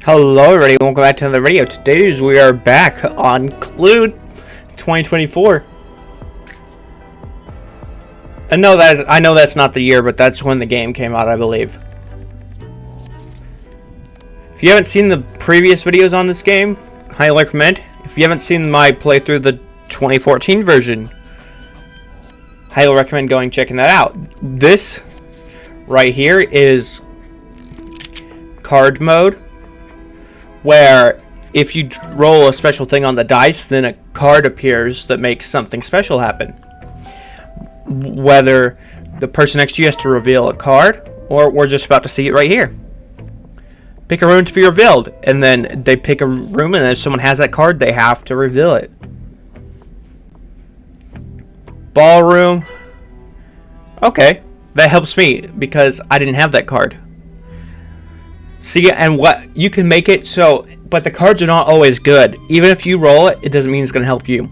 Hello everybody, welcome back to another video. Today we are back on Clue 2024. I know that's not the year, but that's when the game came out, I believe. If you haven't seen the previous videos on this game, highly recommend. If you haven't seen my playthrough the 2014 version, highly recommend going checking that out. This right here is card mode, where if you roll a special thing on the dice, then a card appears that makes something special happen. Whether the person next to you has to reveal a card, or we're just about to see it right here. Pick a room to be revealed, and then they pick a room, and then if someone has that card, they have to reveal it. Ballroom. Okay, that helps me because I didn't have that card. See, and what you can make it so, but the cards are not always good. Even if you roll it, it doesn't mean it's going to help you.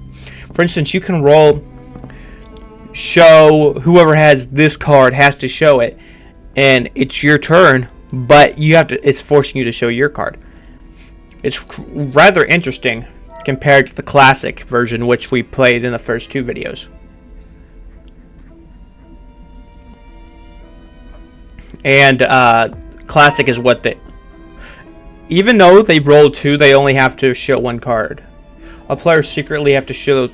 For instance, you can roll, show whoever has this card has to show it, and it's your turn, but you have to. It's forcing you to show your card. It's rather interesting compared to the classic version, which we played in the first two videos. And classic is what they, even though they roll two, they only have to show one card. A player secretly have to show.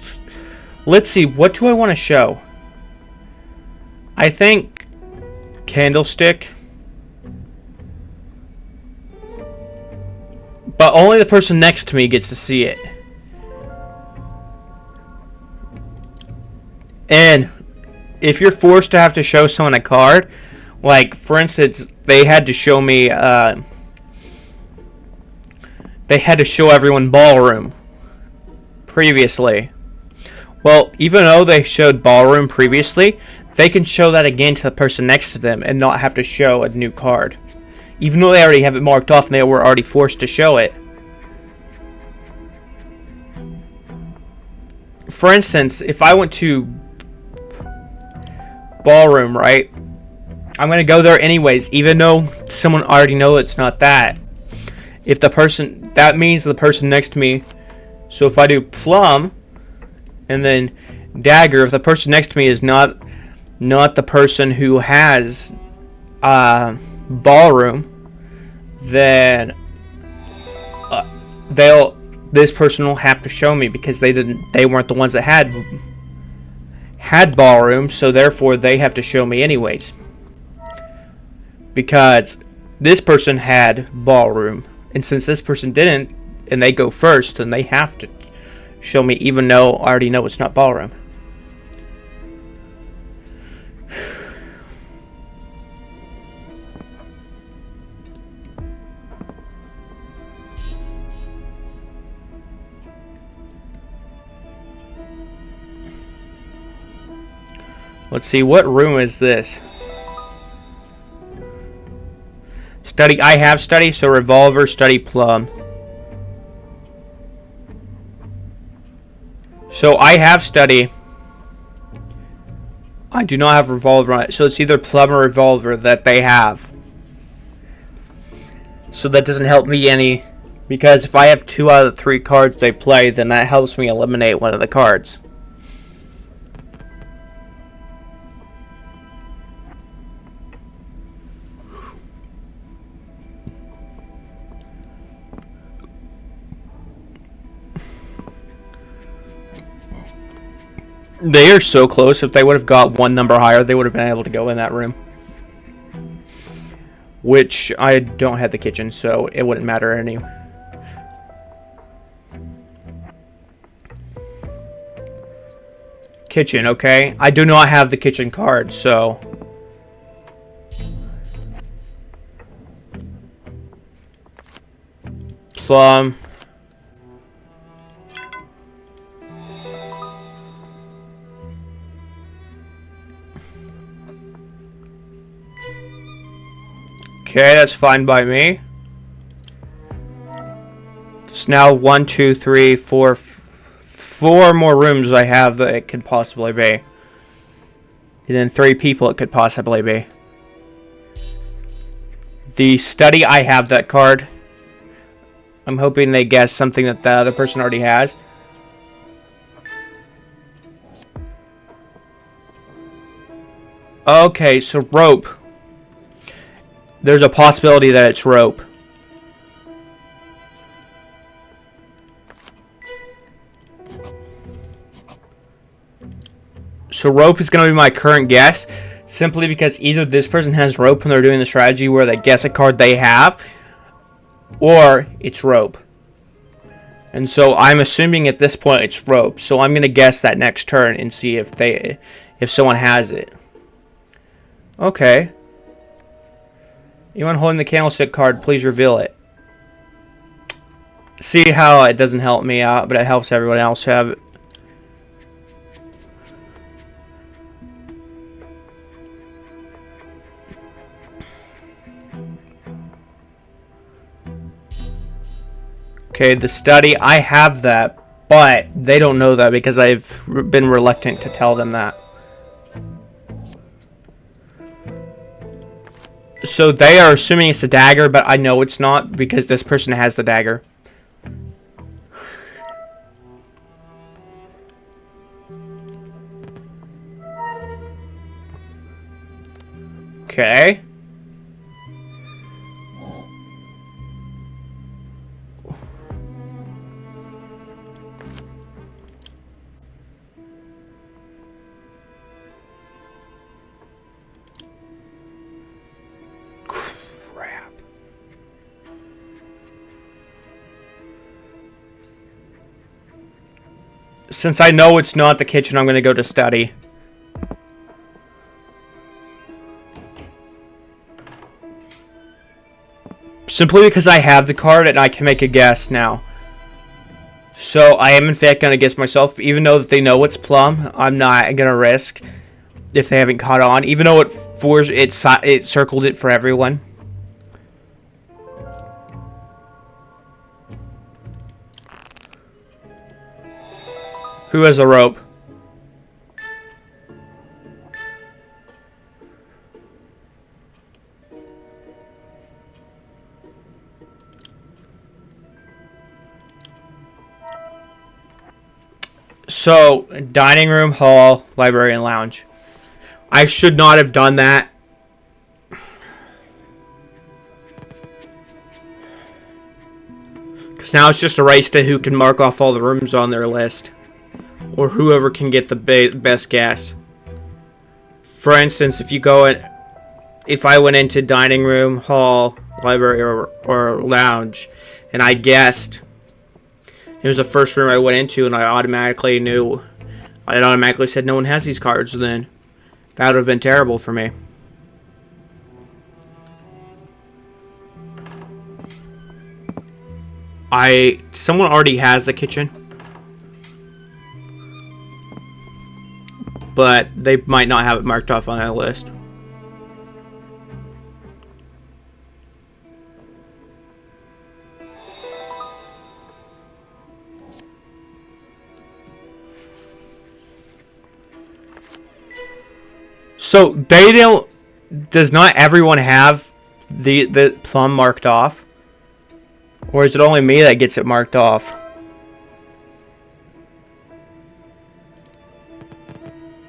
Let's see, what do I want to show? I think candlestick, but only the person next to me gets to see it. And if you're forced to have to show someone a card, like for instance, they had to show me, they had to show everyone ballroom previously. Well, even though they showed ballroom previously, they can show that again to the person next to them and not have to show a new card. Even though they already have it marked off and they were already forced to show it. For instance, if I went to ballroom, right? I'm going to go there anyways, even though someone already knows it's not that. If the person, that means the person next to me, so if I do plum, and then dagger, if the person next to me is not the person who has ballroom, then this person will have to show me because they weren't the ones that had ballroom, so therefore they have to show me anyways. Because this person had ballroom, and since this person didn't, and they go first, then they have to show me, even though I already know it's not ballroom. Let's see, what room is this? Study, I have study, so revolver, study, plum. So I have study. I do not have revolver on it, so it's either plum or revolver that they have. So that doesn't help me any, because if I have 2 out of the 3 cards they play, then that helps me eliminate one of the cards. They are so close. If they would have got one number higher, they would have been able to go in that room. Which, I don't have the kitchen, so it wouldn't matter anyway. Kitchen, okay. I do not have the kitchen card, so... Plum... Okay, that's fine by me. It's now 1, 2, 3, 4, 4 more rooms I have that it could possibly be. And then 3 people it could possibly be. The study, I have that card. I'm hoping they guess something that the other person already has. Okay, so rope. There's a possibility that it's rope. So rope is going to be my current guess, simply because either this person has rope when they're doing the strategy where they guess a card they have, or it's rope. And so I'm assuming at this point it's rope. So I'm going to guess that next turn and see if someone has it. Okay. Anyone holding the candlestick card, please reveal it. See how it doesn't help me out, but it helps everyone else have it. Okay, the study, I have that, but they don't know that because I've been reluctant to tell them that. So they are assuming it's a dagger, but I know it's not because this person has the dagger. Okay. Crap. Since I know it's not the kitchen, I'm going to go to study. Simply because I have the card and I can make a guess now. So I am in fact going to guess myself, even though that they know it's plum. I'm not going to risk if they haven't caught on, even though it circled it for everyone. Who has a rope? So, dining room, hall, library, and lounge. I should not have done that. Because now it's just a race to who can mark off all the rooms on their list. Or whoever can get the best guess. For instance, if I went into dining room, hall, library, or lounge, and I guessed it was the first room I went into, and I automatically knew. I automatically said no one has these cards. Then that would have been terrible for me. Someone already has a kitchen, but they might not have it marked off on that list. So they don't. Does not everyone have the plum marked off, or is it only me that gets it marked off?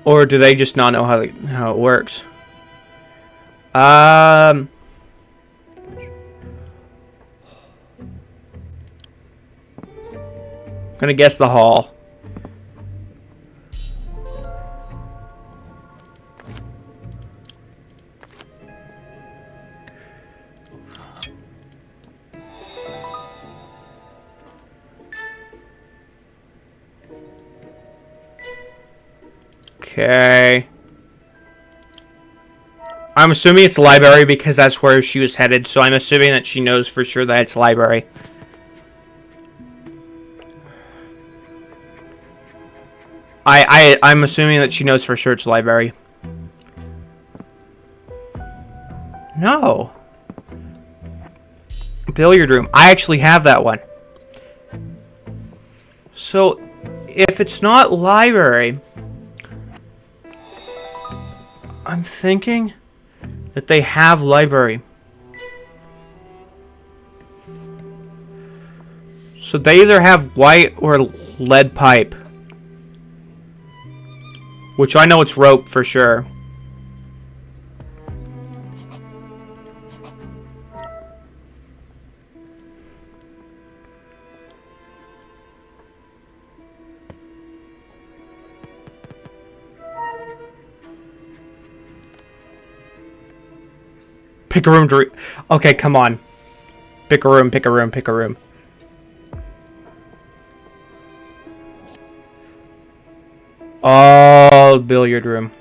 Or do they just not know how it works? I'm gonna guess the hall. Okay. I'm assuming it's library because that's where she was headed, so I'm assuming that she knows for sure that it's library. I'm assuming that she knows for sure it's library. No. Billiard room. I actually have that one. So, if it's not library, I'm thinking that they have library. So they either have white or lead pipe. Which I know it's rope for sure. Pick a room to okay, come on. Pick a room, pick a room, pick a room. Oh, billiard room.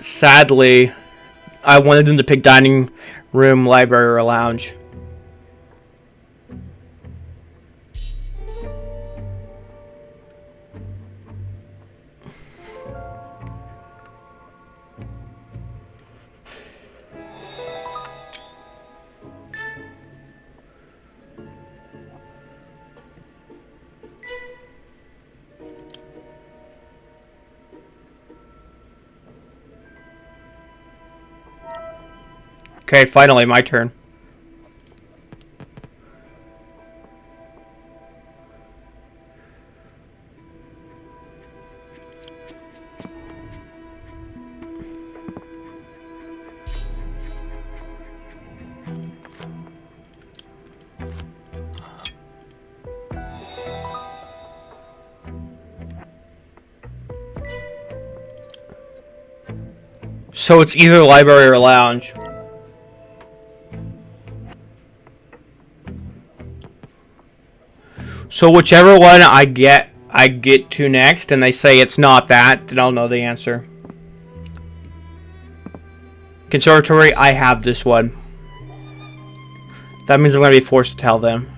Sadly, I wanted them to pick dining room, library, or lounge. Okay, finally, my turn. So it's either library or lounge. So whichever one I get to next, and they say it's not that, then I'll know the answer. Conservatory, I have this one. That means I'm going to be forced to tell them.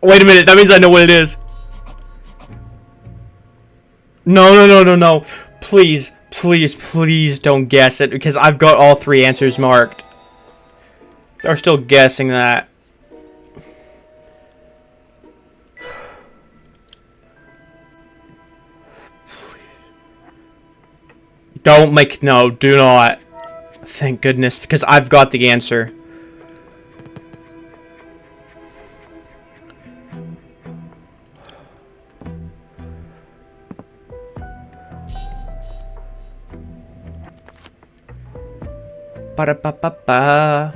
Wait a minute, that means I know what it is. No. Please, please, please don't guess it, because I've got all three answers marked. They're still guessing that. Don't make, no, do not. Thank goodness, because I've got the answer. Ba-da-ba-ba-ba.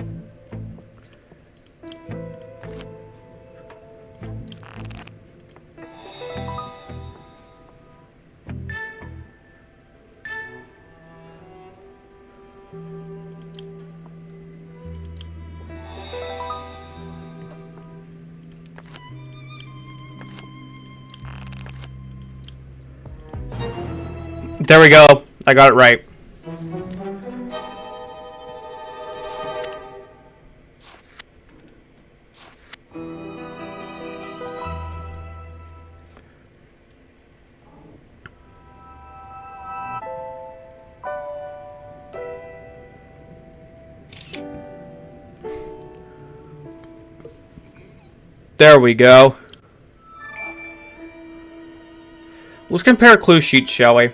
There we go. I got it right. There we go. Let's compare clue sheets, shall we?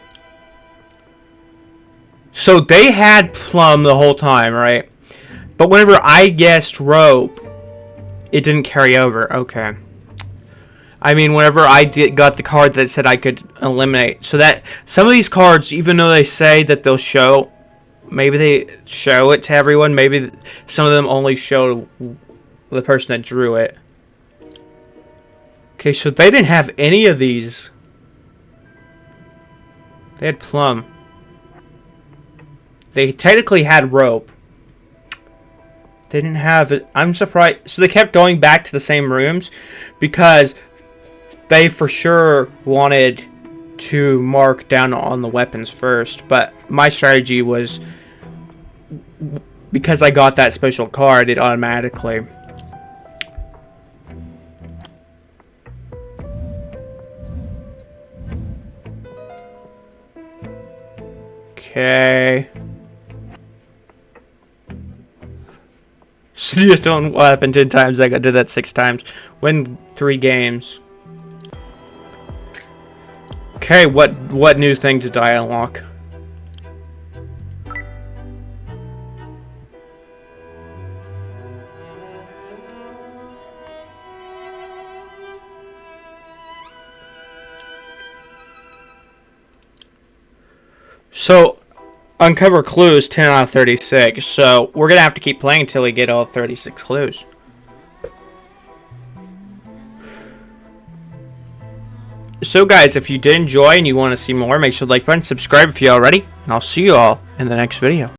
So they had plum the whole time, right? But whenever I guessed rope, it didn't carry over. Okay. I mean, whenever I got the card that said I could eliminate. So that some of these cards, even though they say that they'll show, maybe they show it to everyone. Maybe some of them only show the person that drew it. Okay, so they didn't have any of these. They had plum. They technically had rope. They didn't have it. I'm surprised. So they kept going back to the same rooms because they for sure wanted to mark down on the weapons first, but my strategy was, because I got that special card, it automatically. Okay. So just don't what happened 10 times. I did that 6 times. Win 3 games. Okay, what new thing did I unlock? So, uncover clues 10 out of 36. So, we're going to have to keep playing until we get all 36 clues. So guys, if you did enjoy and you want to see more, make sure to like button, subscribe if you already, and I'll see you all in the next video.